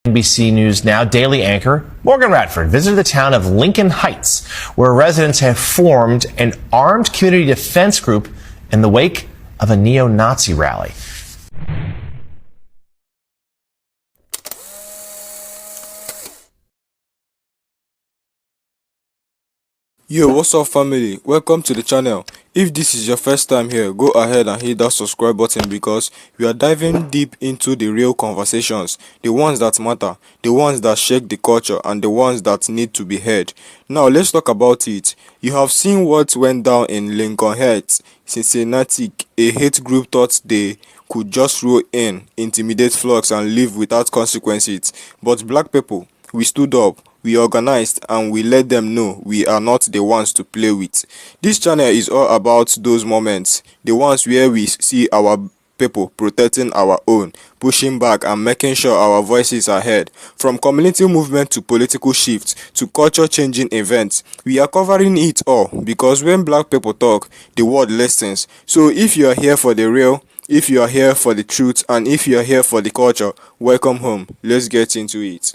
NBC News Now daily anchor Morgan Radford visited the town of Lincoln Heights, where residents have formed an armed community defense group in the wake of a neo-Nazi rally. Yo, what's up family? Welcome to the channel. If this is your first time here, go ahead and hit that subscribe button because we are diving deep into the real conversations, the ones that matter, the ones that shake the culture, and the ones that need to be heard. Now let's talk about it. You have seen what went down in Lincoln Heights, Cincinnati. A hate group thought they could just roll in, intimidate flocks and live without consequences. But black people, we stood up. We organized and we let them know we are not the ones to play with. This channel is all about those moments, the ones where we see our people protecting our own, pushing back and making sure our voices are heard. From community movement to political shifts to culture changing events, we are covering it all because when black people talk, the world listens. So if you are here for the real, if you are here for the truth, and if you are here for the culture, welcome home. Let's get into it.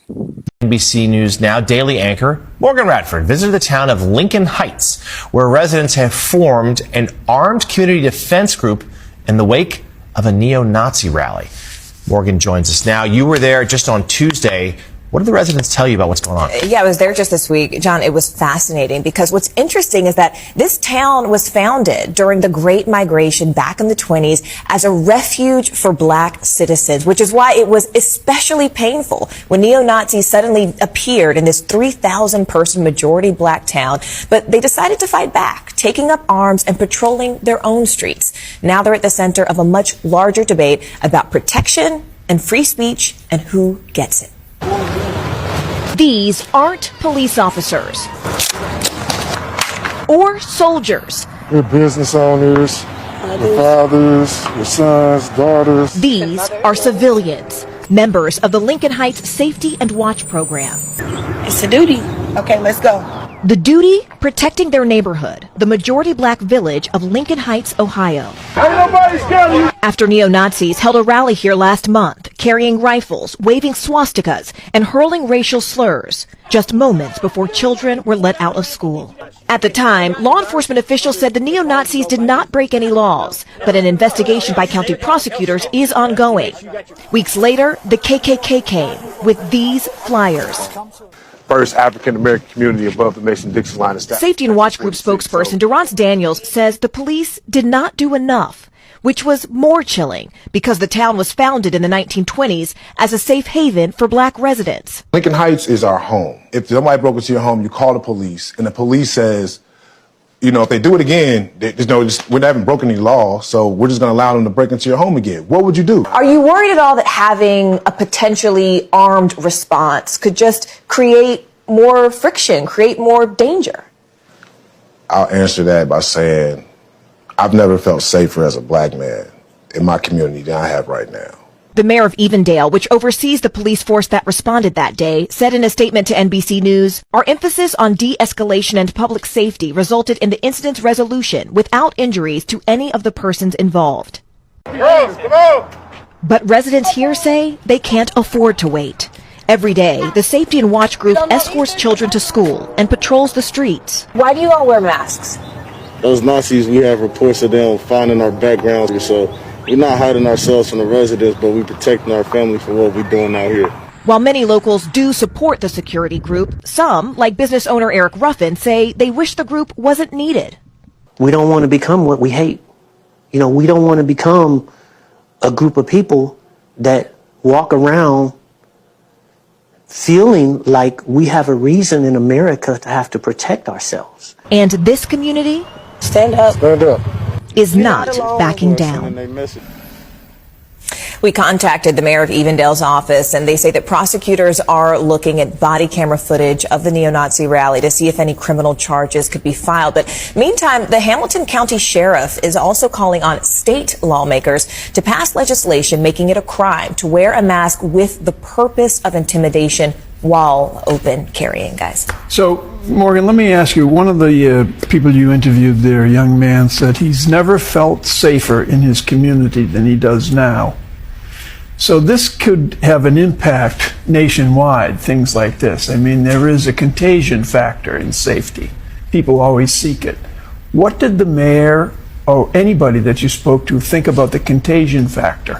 NBC News Now daily anchor Morgan Radford visited the town of Lincoln Heights, where residents have formed an armed community defense group in the wake of a neo-Nazi rally. Morgan joins us now. You were there just on Tuesday. What did the residents tell you about what's going on? Yeah, I was there just this week. John, it was fascinating because what's interesting is that this town was founded during the Great Migration back in the 1920s as a refuge for black citizens, which is why it was especially painful when neo-Nazis suddenly appeared in this 3,000-person majority black town. But they decided to fight back, taking up arms and patrolling their own streets. Now they're at the center of a much larger debate about protection and free speech and who gets it. These aren't police officers or soldiers. They're business owners, their fathers, their sons, daughters. These are civilians, members of the Lincoln Heights Safety and Watch program. It's a duty. Okay, let's go. The duty, protecting their neighborhood, the majority black village of Lincoln Heights, Ohio. Ain't nobody scared of you. After neo-Nazis held a rally here last month, carrying rifles, waving swastikas, and hurling racial slurs, just moments before children were let out of school. At the time, law enforcement officials said the neo-Nazis did not break any laws, but an investigation by county prosecutors is ongoing. Weeks later, the KKK came with these flyers. First African-American community above the Mason-Dixon line of staff. Safety and Watch Group spokesperson Durrance Daniels says the police did not do enough, which was more chilling because the town was founded in the 1920s as a safe haven for black residents. Lincoln Heights is our home. If somebody broke into your home, you call the police, and the police says, you know, if they do it again, we haven't broken any law, so we're just going to allow them to break into your home again. What would you do? Are you worried at all that having a potentially armed response could just create more friction, create more danger? I'll answer that by saying I've never felt safer as a black man in my community than I have right now. The mayor of Evendale, which oversees the police force that responded that day, said in a statement to NBC News, "Our emphasis on de-escalation and public safety resulted in the incident's resolution without injuries to any of the persons involved." Come on. But residents here say they can't afford to wait. Every day, the Safety and Watch Group escorts children to school and patrols the streets. Why do you all wear masks? Those Nazis, we have reports of them finding our backgrounds, so we're not hiding ourselves from the residents, but we're protecting our family from what we're doing out here. While many locals do support the security group, some, like business owner Eric Ruffin, say they wish the group wasn't needed. We don't want to become what we hate. You know, we don't want to become a group of people that walk around feeling like we have a reason in America to have to protect ourselves. And this community Stand up. Stand up. is not backing down. We contacted the mayor of Evendale's office, and they say that prosecutors are looking at body camera footage of the neo-Nazi rally to see if any criminal charges could be filed. But meantime, the Hamilton County Sheriff is also calling on state lawmakers to pass legislation making it a crime to wear a mask with the purpose of intimidation while open carrying, guys. So, Morgan, let me ask you, one of the people you interviewed there, a young man, said he's never felt safer in his community than he does now. So this could have an impact nationwide, things like this. I mean, there is a contagion factor in safety. People always seek it. What did the mayor or anybody that you spoke to think about the contagion factor?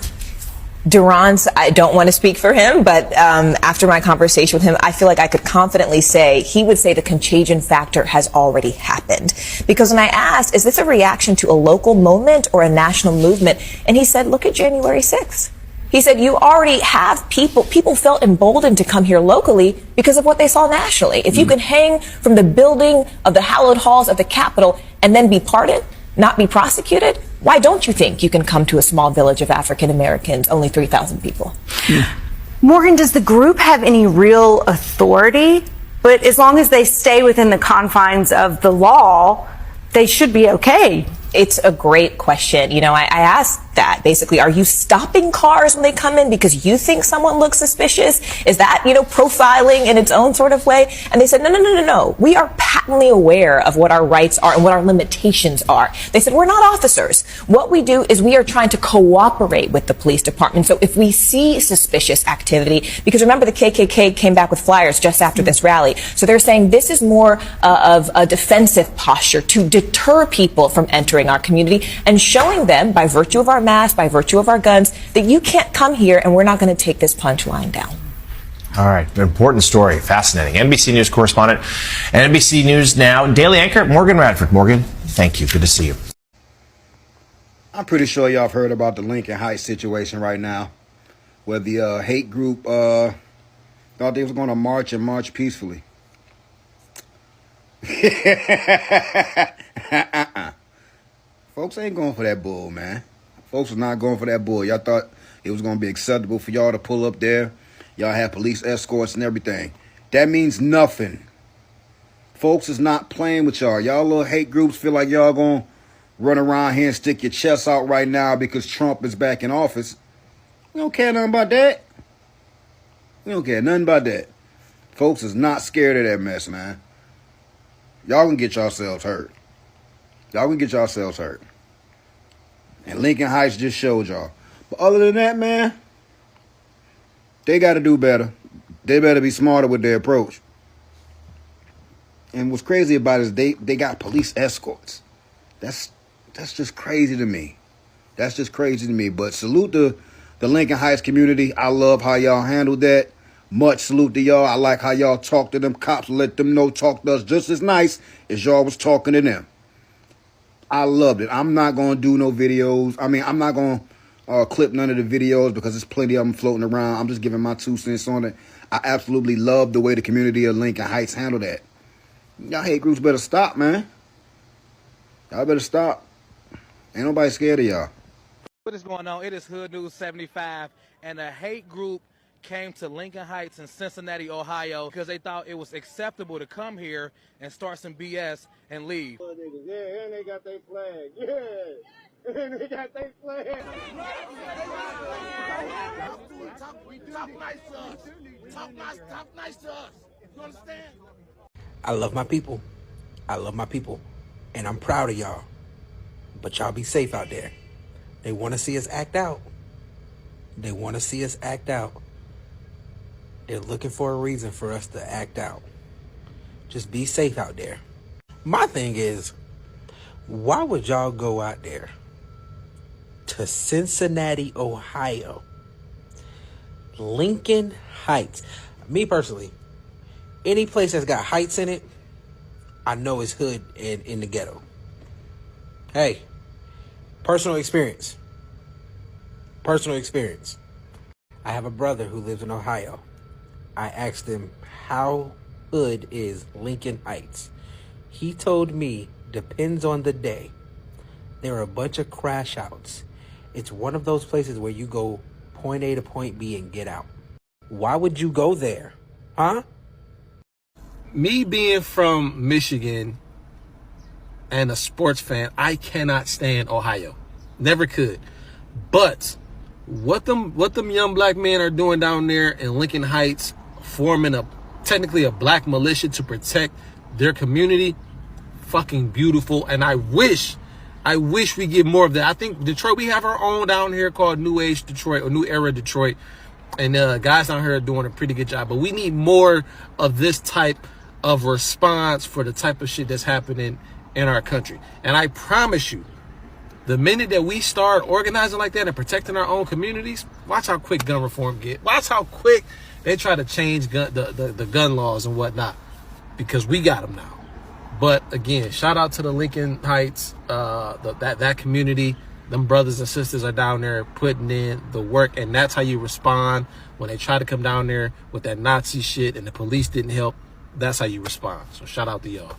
Duran's, I don't want to speak for him, but after my conversation with him, I feel like I could confidently say he would say the contagion factor has already happened. Because when I asked, is this a reaction to a local moment or a national movement? And he said, look at January 6th. He said, you already have people felt emboldened to come here locally because of what they saw nationally. If you can hang from the building of the hallowed halls of the Capitol and then be pardoned, not be prosecuted, why don't you think you can come to a small village of African Americans, only 3,000 people? Morgan, does the group have any real authority? But as long as they stay within the confines of the law, they should be okay. It's a great question. You know, I asked that basically, are you stopping cars when they come in because you think someone looks suspicious? Is that, you know, profiling in its own sort of way? And they said, no. We are patently aware of what our rights are and what our limitations are. They said, we're not officers. What we do is we are trying to cooperate with the police department. So if we see suspicious activity, because remember the KKK came back with flyers just after this rally. So they're saying this is more of a defensive posture to deter people from entering our community and showing them by virtue of our masks, by virtue of our guns, that you can't come here and we're not going to take this punchline down. All right, an important story, fascinating. NBC News correspondent and NBC News Now daily anchor Morgan Radford. Morgan, thank you. Good to see you. I'm pretty sure y'all have heard about the Lincoln Heights situation right now, where the hate group thought they was going to march peacefully. Folks ain't going for that bull, man. Folks was not going for that bull. Y'all thought it was going to be acceptable for y'all to pull up there. Y'all have police escorts and everything. That means nothing. Folks is not playing with y'all. Y'all little hate groups feel like y'all going to run around here and stick your chests out right now because Trump is back in office. We don't care nothing about that. We don't care nothing about that. Folks is not scared of that mess, man. Y'all can get yourselves hurt. Y'all can get yourselves hurt. And Lincoln Heights just showed y'all. But other than that, man, they got to do better. They better be smarter with their approach. And what's crazy about it is they got police escorts. That's just crazy to me. That's just crazy to me. But salute the Lincoln Heights community. I love how y'all handled that. Much salute to y'all. I like how y'all talk to them cops. Let them know, talk to us just as nice as y'all was talking to them. I loved it. I'm not going to do no videos. I mean, I'm not going to clip none of the videos because there's plenty of them floating around. I'm just giving my 2 cents on it. I absolutely love the way the community of Lincoln Heights handled that. Y'all hate groups better stop, man. Y'all better stop. Ain't nobody scared of y'all. What is going on? It is Hood News 75, and a hate group came to Lincoln Heights in Cincinnati, Ohio, because they thought it was acceptable to come here and start some BS and leave. Yeah, and they got their flag. Yeah, and they got their flag. Talk nice to us. Talk nice to us. You understand? I love my people. I love my people. And I'm proud of y'all. But y'all be safe out there. They want to see us act out. They want to see us act out. They're looking for a reason for us to act out. Just be safe out there. My thing is, why would y'all go out there to Cincinnati, Ohio, Lincoln Heights? Me personally, any place that's got heights in it, I know it's hood and in the ghetto. Hey, personal experience. Personal experience. I have a brother who lives in Ohio. I asked him, how hood is Lincoln Heights? He told me, depends on the day. There are a bunch of crash outs. It's one of those places where you go point A to point B and get out. Why would you go there? Huh? Me being from Michigan and a sports fan, I cannot stand Ohio. Never could. But what them young black men are doing down there in Lincoln Heights, forming technically a black militia to protect their community, fucking beautiful. And I wish I wish we get more of that. I think Detroit, we have our own down here called New Age Detroit or New Era Detroit. And guys down here are doing a pretty good job. But we need more of this type of response for the type of shit that's happening in our country. And I promise you, the minute that we start organizing like that and protecting our own communities, watch how quick gun reform get. Watch how quick they try to change the gun laws and whatnot. Because we got them now. But again, shout out to the Lincoln Heights, that community. Them brothers and sisters are down there putting in the work, and that's how you respond when they try to come down there with that Nazi shit and the police didn't help. That's how you respond. So shout out to y'all.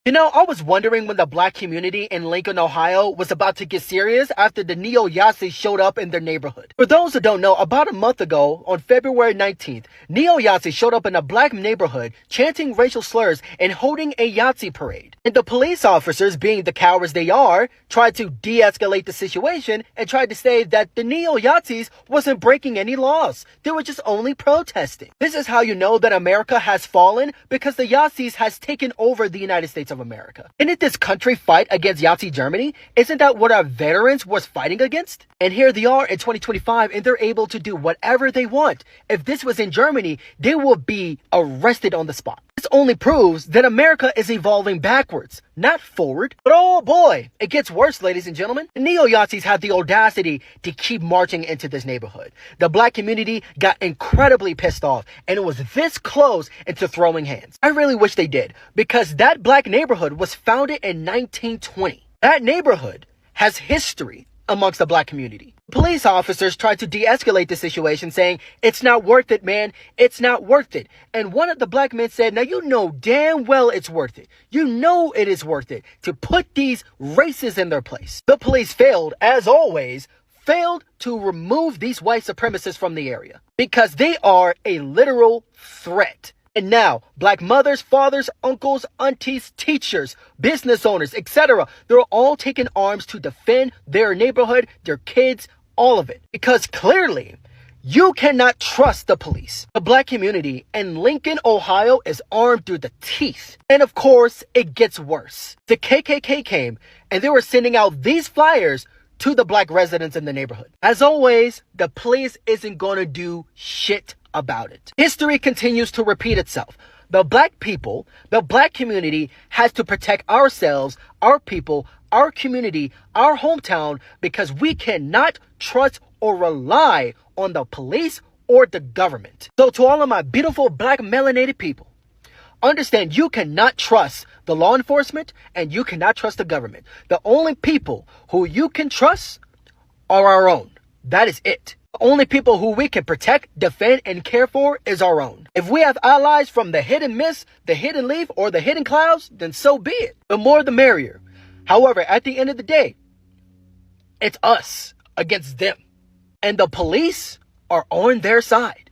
You know, I was wondering when the black community in Lincoln, Ohio was about to get serious after the neo-Nazis showed up in their neighborhood. For those who don't know, about a month ago, on February 19th, neo-Nazis showed up in a black neighborhood chanting racial slurs and holding a Yahtzee parade. And the police officers, being the cowards they are, tried to de-escalate the situation and tried to say that the neo-Nazis wasn't breaking any laws. They were just only protesting. This is how you know that America has fallen, because the Nazis has taken over the United States of America. Didn't this country fight against Nazi Germany? Isn't that what our veterans was fighting against? And here they are in 2025 and they're able to do whatever they want. If this was in Germany, they will be arrested on the spot. This only proves that America is evolving backwards, not forward. But oh boy, it gets worse, ladies and gentlemen. The neo-Nazis have the audacity to keep marching into this neighborhood. The black community got incredibly pissed off, and it was this close into throwing hands. I really wish they did, because that black neighborhood was founded in 1920. That neighborhood has history amongst the black community. Police officers tried to de-escalate the situation, saying, "It's not worth it, man. It's not worth it." And one of the black men said, "Now you know damn well it's worth it. You know it is worth it to put these races in their place." The police failed, as always, to remove these white supremacists from the area because they are a literal threat. And now, black mothers, fathers, uncles, aunties, teachers, business owners, etc., they're all taking arms to defend their neighborhood, their kids, all of it. Because clearly, you cannot trust the police. The black community in Lincoln, Ohio is armed through the teeth. And of course, it gets worse. The KKK came and they were sending out these flyers to the black residents in the neighborhood. As always, the police isn't going to do shit about it. History continues to repeat itself. The black people, the black community has to protect ourselves, our people, our community, our hometown, because we cannot trust or rely on the police or the government. So to all of my beautiful black melanated people, understand you cannot trust the law enforcement and you cannot trust the government. The only people who you can trust are our own. That is it. The only people who we can protect, defend, and care for is our own. If we have allies from the hidden mist, the hidden leaf, or the hidden clouds, then so be it. The more the merrier. However, at the end of the day, it's us against them. And the police are on their side.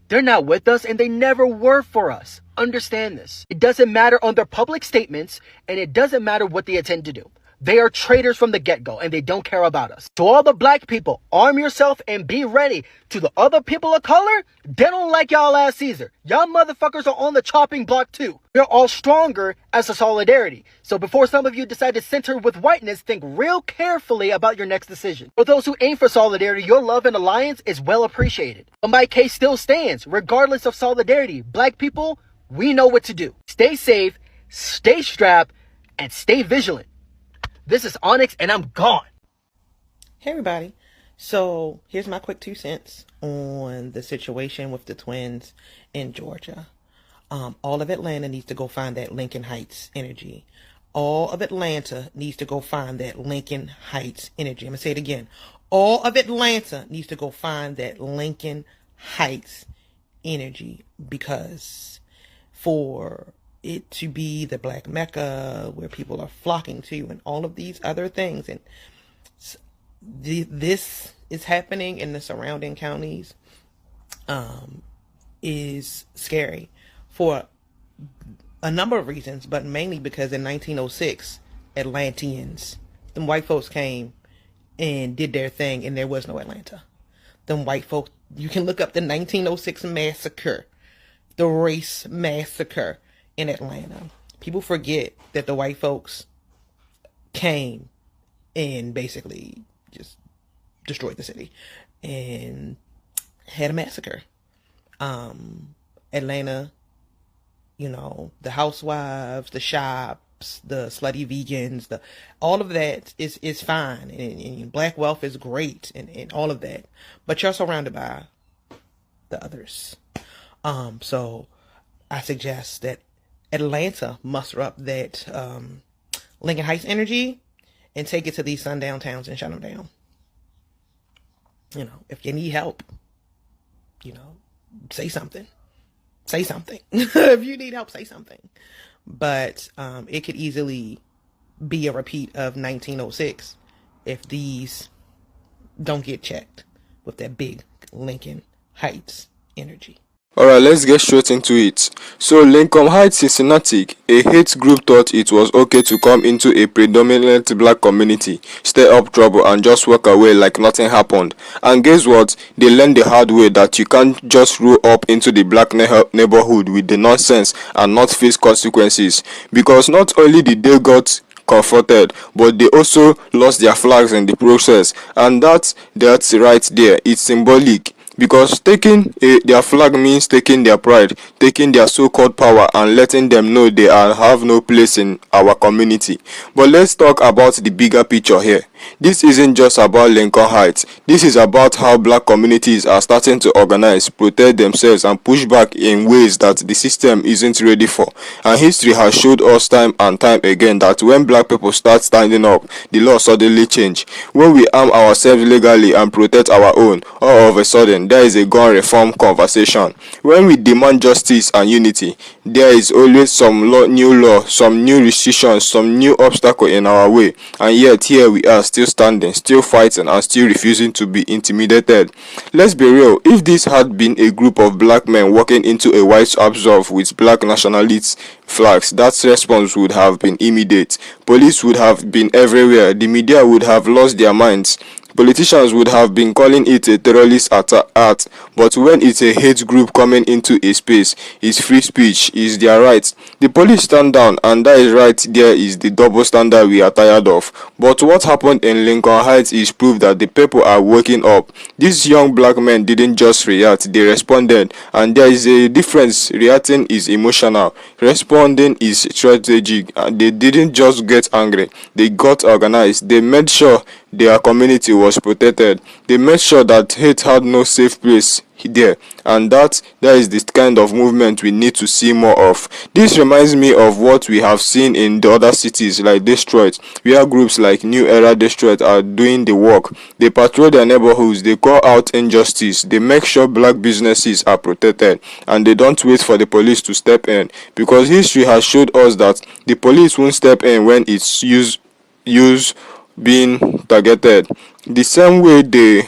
They're not with us and they never were for us. Understand this. It doesn't matter on their public statements and it doesn't matter what they intend to do. They are traitors from the get-go and they don't care about us. To all the black people, arm yourself and be ready. To the other people of color, they don't like y'all ass Caesar. Y'all motherfuckers are on the chopping block too. We're all stronger as a solidarity. So before some of you decide to center with whiteness, think real carefully about your next decision. For those who aim for solidarity, your love and alliance is well appreciated. But my case still stands. Regardless of solidarity, black people, we know what to do. Stay safe, stay strapped, and stay vigilant. This is Onyx, and I'm gone. Hey, everybody. So here's my quick 2 cents on the situation with the twins in Georgia. All of Atlanta needs to go find that Lincoln Heights energy. All of Atlanta needs to go find that Lincoln Heights energy. I'm going to say it again. All of Atlanta needs to go find that Lincoln Heights energy, because for it to be the black Mecca where people are flocking to and all of these other things, and this is happening in the surrounding counties, is scary for a number of reasons, but mainly because in 1906, Atlanteans, them white folks came and did their thing, and there was no Atlanta. Them white folks, you can look up the 1906 massacre, the race massacre in Atlanta. People forget that the white folks came and basically just destroyed the city and had a massacre. Atlanta, the housewives, the shops, the slutty vegans, all of that is fine, and black wealth is great, and all of that, but you're surrounded by the others. So I suggest that Atlanta muster up that Lincoln Heights energy and take it to these sundown towns and shut them down. If you need help, say something. Say something. If you need help, say something. But it could easily be a repeat of 1906 if these don't get checked with that big Lincoln Heights energy. Alright, let's get straight into it. So, Lincoln Heights, Cincinnati, a hate group thought it was okay to come into a predominantly black community, stir up trouble, and just walk away like nothing happened. And guess what? They learned the hard way that you can't just roll up into the black neighborhood with the nonsense and not face consequences. Because not only did they got confronted, but they also lost their flags in the process. And that's right there. It's symbolic. Because taking their flag means taking their pride, taking their so-called power, and letting them know they have no place in our community. But let's talk about the bigger picture here. This isn't just about Lincoln Heights. This is about how black communities are starting to organize, protect themselves, and push back in ways that the system isn't ready for. And history has showed us time and time again that when black people start standing up, the law suddenly change. When we arm ourselves legally and protect our own, all of a sudden there is a gun reform conversation. When we demand justice and unity, there is always some new law, some new restrictions, some new obstacle in our way. And yet here we are, still standing, still fighting, and still refusing to be intimidated. Let's be real, if this had been a group of black men walking into a white absorb with black nationalist flags, that response would have been immediate. Police would have been everywhere, the media would have lost their minds. Politicians would have been calling it a terrorist act, but when it's a hate group coming into a space, it's free speech, it's their right. The police stand down, and that is right there is the double standard we are tired of. But what happened in Lincoln Heights is proof that the people are waking up. These young black men didn't just react, they responded, and there is a difference. Reacting is emotional, responding is strategic. They didn't just get angry, they got organized. They made sure their community was protected. They made sure that hate had no safe place there, and that is the kind of movement we need to see more of. This reminds me of what we have seen in the other cities like Detroit, where groups like New Era Detroit are doing the work. They patrol their neighborhoods, they call out injustice, they make sure black businesses are protected, and they don't wait for the police to step in, because history has showed us that the police won't step in when it's use being targeted. The same way the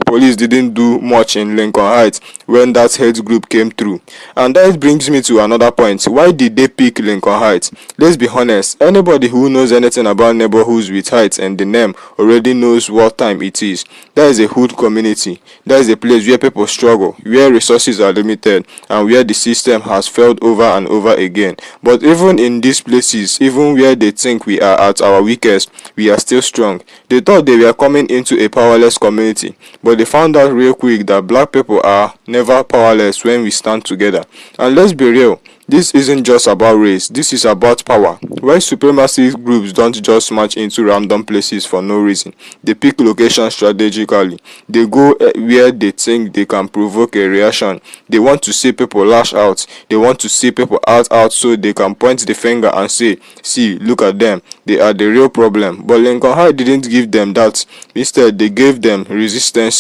police didn't do much in Lincoln Heights when that hate group came through. And that brings me to another point. Why did they pick Lincoln Heights? Let's be honest, anybody who knows anything about neighborhoods with heights and the name already knows what time it is. That is a hood community. That is a place where people struggle, where resources are limited, and where the system has failed over and over again. But even in these places, even where they think we are at our weakest, we are still strong. They thought they were coming into a powerless community, but they found out real quick that black people are never powerless when we stand together. And let's be real, this isn't just about race, this is about power. White supremacist groups don't just march into random places for no reason. They pick locations strategically. They go where they think they can provoke a reaction. They want to see people lash out. They want to see people out so they can point the finger and say, see, look at them, they are the real problem. But Lincoln Heights didn't give them that. Instead, they gave them resistance.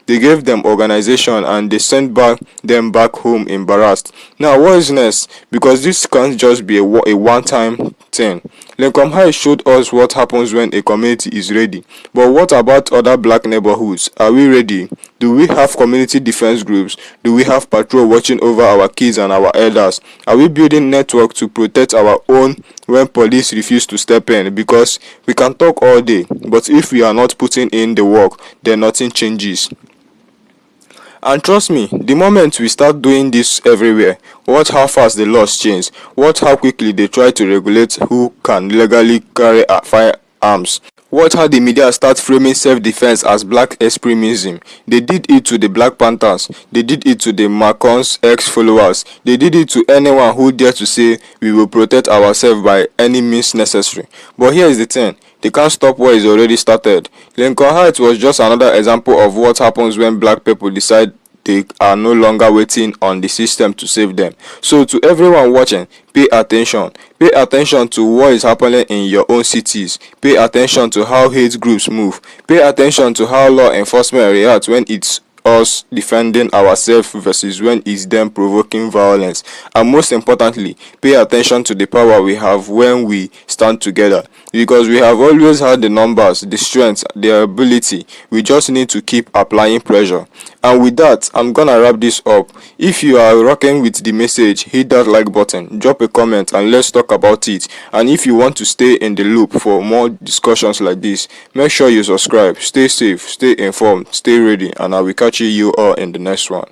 They gave them organization, and they sent them back home embarrassed. Now, what is next? Because this can't just be a one-time thing. Lincoln Heights showed us what happens when a community is ready. But what about other black neighborhoods? Are we ready? Do we have community defense groups? Do we have patrol watching over our kids and our elders? Are we building network to protect our own when police refuse to step in? Because we can talk all day, but if we are not putting in the work, then nothing changes. And trust me, the moment we start doing this everywhere, watch how fast the laws change, watch how quickly they try to regulate who can legally carry firearms. Watch how the media start framing self-defense as black extremism. They did it to the Black Panthers. They did it to the Macron's ex-followers. They did it to anyone who dared to say we will protect ourselves by any means necessary. But here is the thing. They can't stop what is already started. Lincoln Heights was just another example of what happens when black people decide they are no longer waiting on the system to save them. So to everyone watching, pay attention. Pay attention to what is happening in your own cities. Pay attention to how hate groups move. Pay attention to how law enforcement reacts when it's us defending ourselves versus when it's them provoking violence. And most importantly, pay attention to the power we have when we stand together, because we have always had the numbers, the strength, the ability. We just need to keep applying pressure. And with that, I'm gonna wrap this up. If you are rocking with the message, hit that like button, drop a comment, and let's talk about it. And if you want to stay in the loop for more discussions like this, make sure you subscribe. Stay safe, stay informed, stay ready, and I will catch you all in the next one.